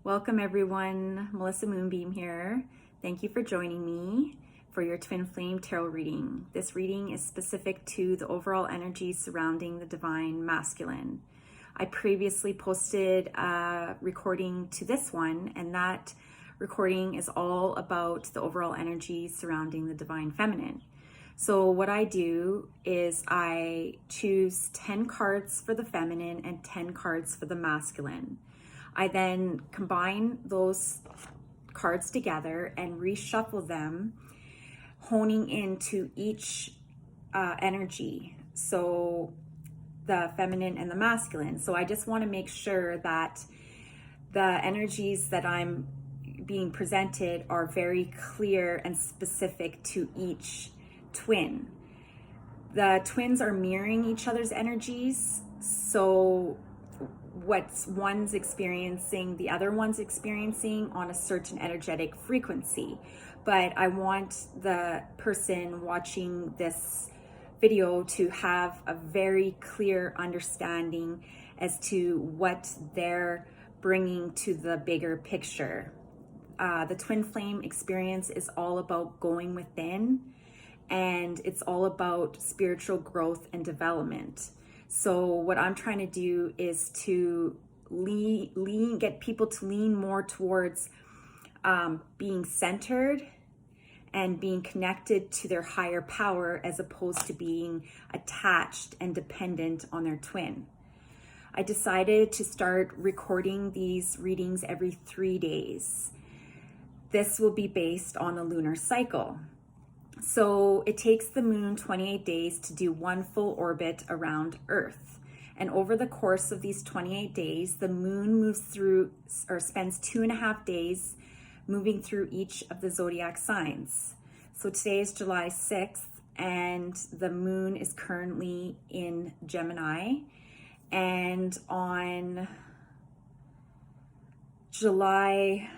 Welcome everyone, Melissa Moonbeam here. Thank you for joining me for your Twin Flame Tarot reading. This reading is specific to the overall energy surrounding the Divine Masculine. I previously posted a recording to this one, and that recording is all about the overall energy surrounding the Divine Feminine. So what I do is I choose 10 cards for the feminine and 10 cards for the masculine. I then combine those cards together and reshuffle them, honing into each energy. So the feminine and the masculine. So I just want to make sure that the energies that I'm being presented are very clear and specific to each twin. The twins are mirroring each other's energies, so what one's experiencing, the other one's experiencing on a certain energetic frequency. But I want the person watching this video to have a very clear understanding as to what they're bringing to the bigger picture. The twin flame experience is all about going within, and it's all about spiritual growth and development. So what I'm trying to do is to get people to lean more towards being centered and being connected to their higher power, as opposed to being attached and dependent on their twin. I decided to start recording these readings every 3 days. This will be based on the lunar cycle. So it takes the moon 28 days to do one full orbit around Earth. And over the course of these 28 days, the moon moves through, or spends 2.5 days moving through each of the zodiac signs. So today is July 6th, and the moon is currently in Gemini. And on July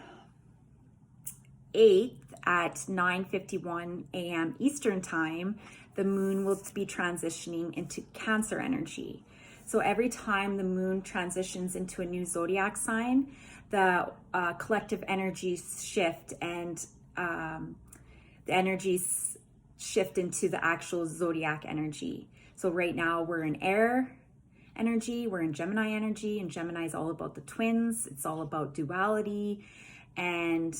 8th, at 9:51 a.m. Eastern time, the moon will be transitioning into Cancer energy. So every time the moon transitions into a new zodiac sign, the collective energies shift, and the energies shift into the actual zodiac energy. So right now we're in air energy, we're in Gemini energy, and Gemini is all about the twins. It's all about duality and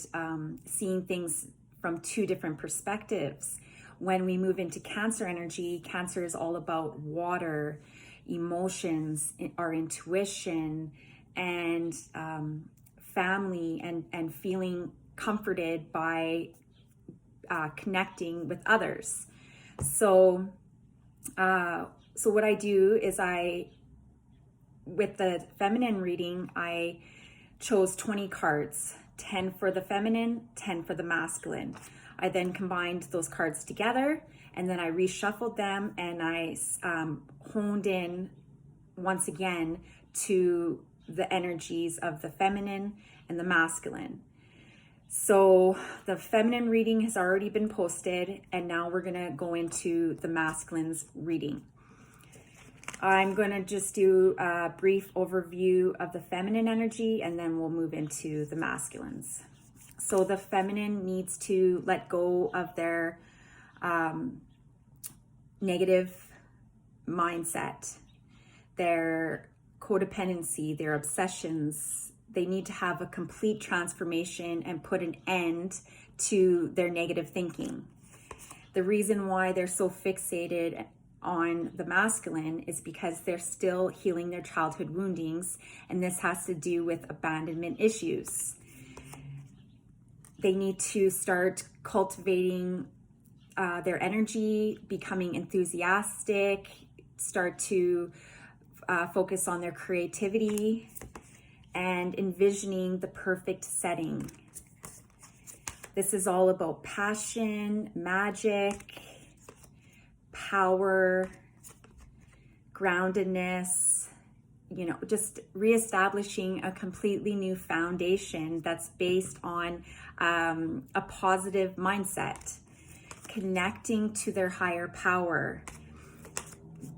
seeing things from two different perspectives. When we move into Cancer energy, Cancer is all about water, emotions, our intuition, and family, and feeling comforted by connecting with others. So what I do is with the feminine reading, I chose 20 cards. 10 for the feminine, 10 for the masculine. I then combined those cards together, and then I reshuffled them, and I honed in once again to the energies of the feminine and the masculine. So the feminine reading has already been posted, and now we're gonna go into the masculine's reading. I'm going to just do a brief overview of the feminine energy, and then we'll move into the masculines. So the feminine needs to let go of their negative mindset, their codependency, their obsessions. They need to have a complete transformation and put an end to their negative thinking. The reason why they're so fixated on the masculine is because they're still healing their childhood woundings, and this has to do with abandonment issues. They need to start cultivating their energy, becoming enthusiastic, start to focus on their creativity, and envisioning the perfect setting. This is all about passion, magic, power, groundedness, just reestablishing a completely new foundation that's based on a positive mindset, connecting to their higher power,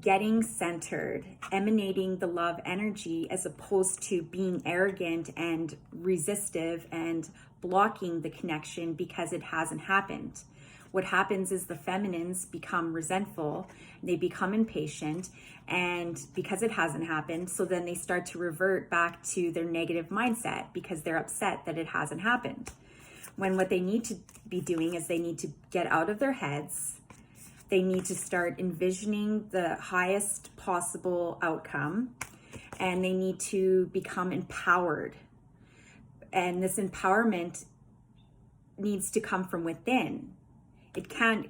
getting centered, emanating the love energy, as opposed to being arrogant and resistive and blocking the connection because it hasn't happened. What happens is the feminines become resentful, they become impatient, and because it hasn't happened, so then they start to revert back to their negative mindset because they're upset that it hasn't happened. When what they need to be doing is they need to get out of their heads. They need to start envisioning the highest possible outcome, and they need to become empowered. And this empowerment needs to come from within. They can't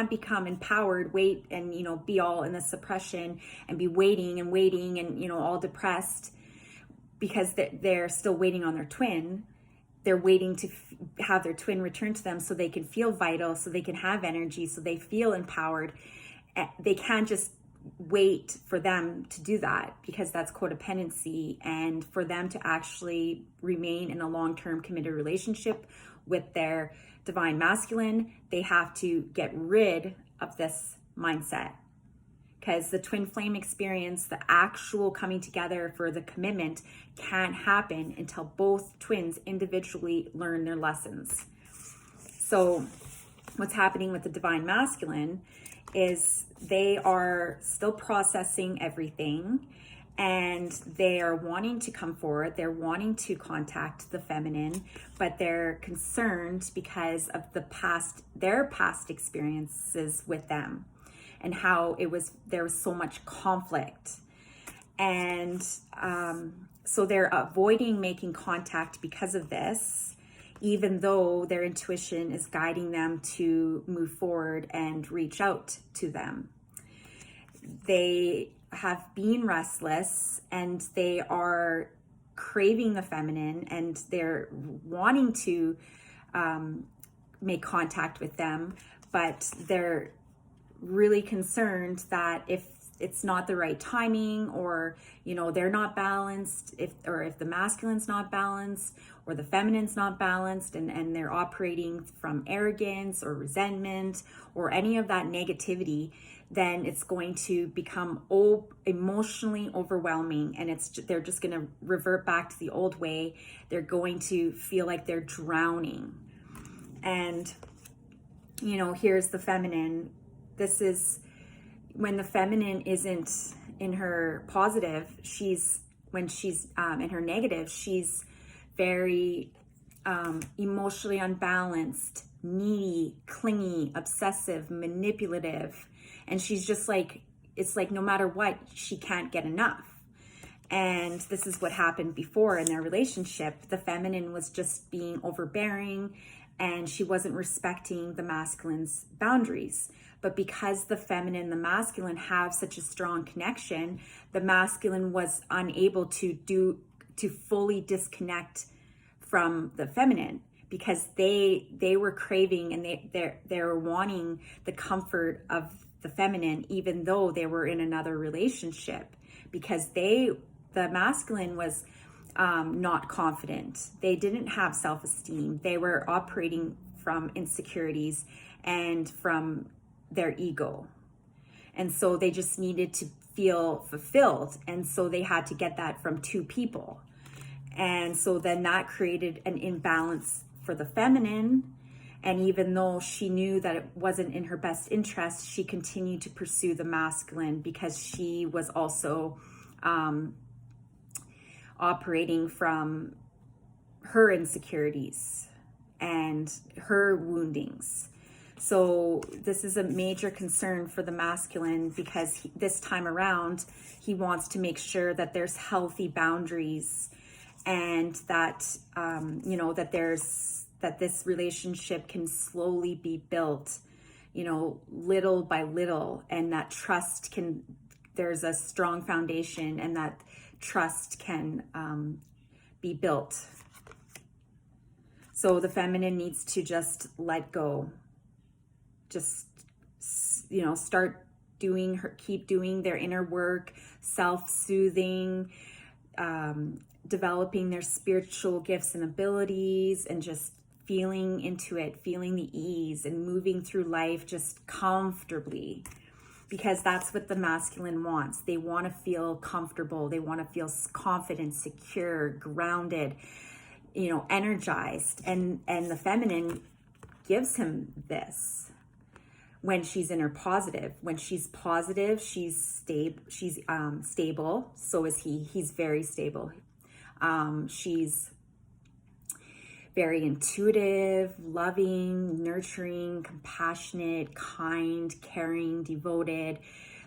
become empowered, wait, and be all in the suppression and be waiting and all depressed because they're still waiting on their twin. They're waiting to have their twin return to them so they can feel vital, so they can have energy, so they feel empowered. They can't just wait for them to do that because that's codependency. And for them to actually remain in a long-term committed relationship with their divine masculine, they have to get rid of this mindset. Because the twin flame experience, the actual coming together for the commitment, can't happen until both twins individually learn their lessons. So what's happening with the divine masculine is they are still processing everything, and they are wanting to come forward. They're wanting to contact the feminine, but they're concerned because of their past experiences with them and how there was so much conflict. And so they're avoiding making contact because of this, even though their intuition is guiding them to move forward and reach out to them. They have been restless and they are craving the feminine, and they're wanting to make contact with them, but they're really concerned that if it's not the right timing, or they're not balanced, if the masculine's not balanced or the feminine's not balanced, and they're operating from arrogance or resentment or any of that negativity, then it's going to become emotionally overwhelming, and they're just going to revert back to the old way. They're going to feel like they're drowning. And here's the feminine. This is when the feminine isn't in her positive. When she's in her negative, she's very emotionally unbalanced, needy, clingy, obsessive, manipulative. And she's just it's like no matter what, she can't get enough. And this is what happened before in their relationship. The feminine was just being overbearing, and she wasn't respecting the masculine's boundaries. But because the feminine and the masculine have such a strong connection, the masculine was unable to fully disconnect from the feminine, because they were craving and they were wanting the comfort of the feminine, even though they were in another relationship, because the masculine was not confident. They didn't have self-esteem. They were operating from insecurities and from their ego. And so they just needed to feel fulfilled. And so they had to get that from two people. And so then that created an imbalance for the feminine. And even though she knew that it wasn't in her best interest, she continued to pursue the masculine because she was also operating from her insecurities and her woundings. So this is a major concern for the masculine, because this time around, he wants to make sure that there's healthy boundaries, and that, that this relationship can slowly be built, little by little, and that there's a strong foundation, and that trust can be built. So the feminine needs to just let go. Just, keep doing their inner work, self-soothing, developing their spiritual gifts and abilities, and just feeling into it, feeling the ease and moving through life just comfortably. because that's what the masculine wants. They want to feel comfortable. They want to feel confident, secure, grounded, you know, energized. And the feminine gives him this when she's in her positive. When she's positive, she's stable. She's stable. So is he. He's very stable. She's very intuitive, loving, nurturing, compassionate, kind, caring, devoted.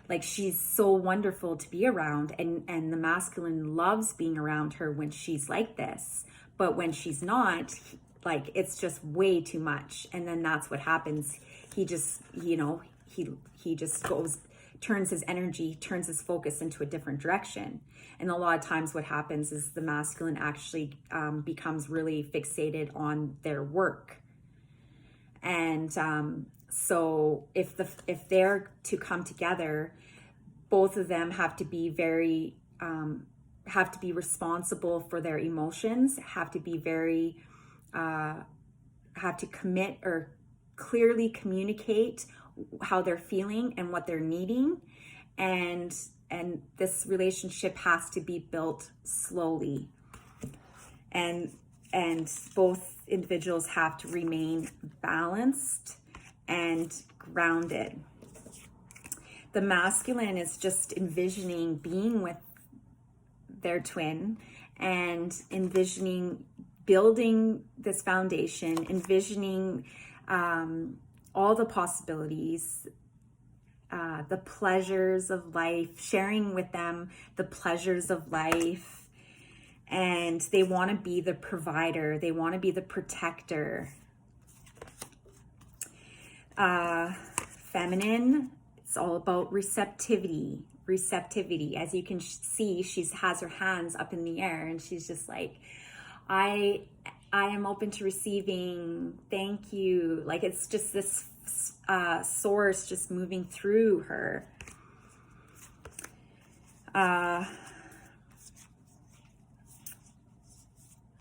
Like, she's so wonderful to be around, and the masculine loves being around her when she's like this. But when she's not, like, it's just way too much. And then that's what happens. He just, you know, he just turns his energy, turns his focus into a different direction. And a lot of times what happens is the masculine actually becomes really fixated on their work. And so if they're to come together, both of them have to be very, have to be responsible for their emotions, have to be very, have to commit or clearly communicate how they're feeling and what they're needing. And this relationship has to be built slowly. And both individuals have to remain balanced and grounded. The masculine is just envisioning being with their twin and envisioning building this foundation, envisioning all the possibilities, the pleasures of life, sharing with them the pleasures of life. And they want to be the provider. They want to be the protector. Feminine, it's all about receptivity. As you can see, she has her hands up in the air and she's just like, I am open to receiving. Thank you. Like, it's just this source just moving through her.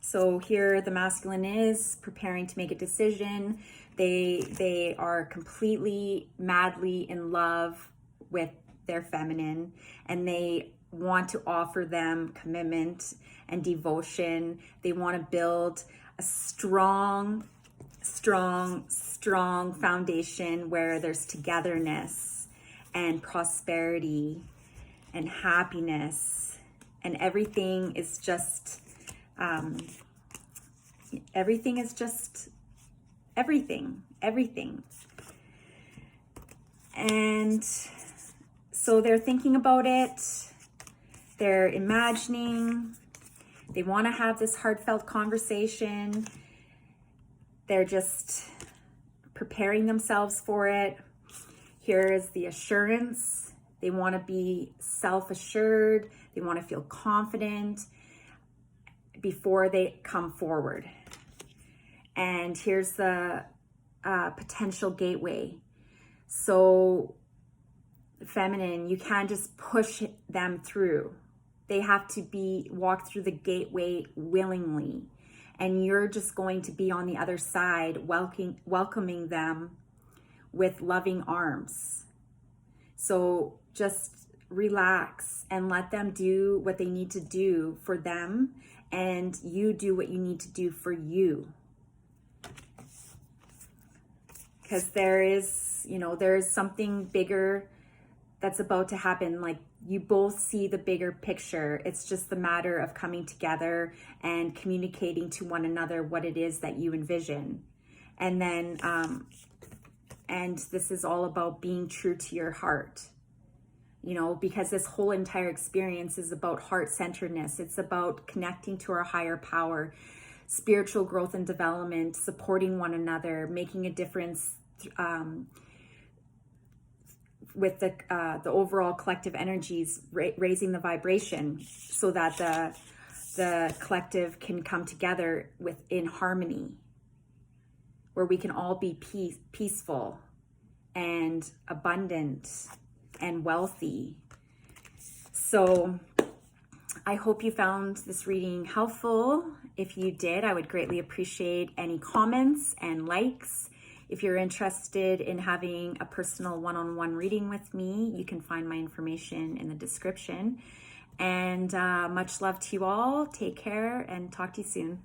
So here the masculine is preparing to make a decision. They are completely, madly in love with their feminine, and they want to offer them commitment and devotion. They want to build a strong foundation where there's togetherness and prosperity and happiness, and everything is just everything. And so they're thinking about it, they're imagining, they want to have this heartfelt conversation, they're just preparing themselves for it. Here is the assurance. They want to be self-assured, they want to feel confident before they come forward. And here's the potential gateway. So feminine, you can't just push them through. They have to walk through the gateway willingly. And you're just going to be on the other side, welcoming them with loving arms. So just relax and let them do what they need to do for them, and you do what you need to do for you. Because there is something bigger that's about to happen. Like, you both see the bigger picture. It's just the matter of coming together and communicating to one another what it is that you envision. And then, and this is all about being true to your heart, because this whole entire experience is about heart-centeredness. It's about connecting to our higher power, spiritual growth and development, supporting one another, making a difference with the overall collective energies, raising the vibration so that the collective can come together in harmony, where we can all be peaceful and abundant and wealthy. So I hope you found this reading helpful. If you did, I would greatly appreciate any comments and likes. If you're interested in having a personal one-on-one reading with me, you can find my information in the description. And much love to you all. Take care and talk to you soon.